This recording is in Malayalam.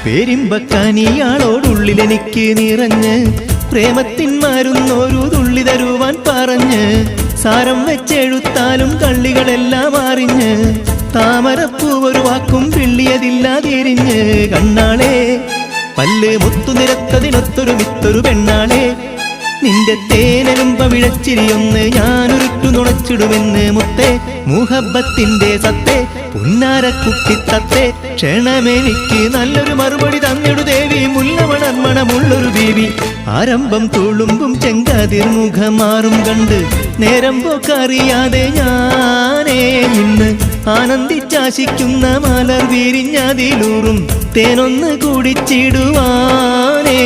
പേരിമ്പക്കാനിയാളോടുള്ളിലെനിക്ക് നിറഞ്ഞ് പ്രേമത്തിൻ മരുന്നൊരു തുള്ളി തരുവാൻ പറഞ്ഞ് സാരം വെച്ചെഴുത്താലും കള്ളികളെല്ലാം അറിഞ്ഞ് താമരപ്പൂവൊരു വാക്കും പിള്ളിയതില്ലാതിരിഞ്ഞ് കണ്ണാളെ പല്ല് മുത്തു നിരത്തതിനൊത്തൊരു മിത്തൊരു പെണ്ണാളെ നിന്റെ തേനെലുമ്പ വിഴച്ചിരിയൊന്ന് ഞാനൊരുട്ടു നുണച്ചിടുമെന്ന് മുത്തേ മുഹബത്തിന്റെ സത്തേ പുന്നാരക്കുട്ടിത്തത്തെ ക്ഷണമെനിക്ക് നല്ലൊരു മറുപടി തന്നിടു ദേവി മുല്ലമണർമണമുള്ളൊരു ദേവി ആരംഭം തുളുമ്പും ചെങ്കാതിർ മുഖമാറും കണ്ട് നേരം പോക്കറിയാതെ ഞാനേ ഇന്ന് ആനന്ദിച്ചാശിക്കുന്ന മലർ വിരിഞ്ഞതിലൂറും തേനൊന്ന് കുടിച്ചിടുവാനേ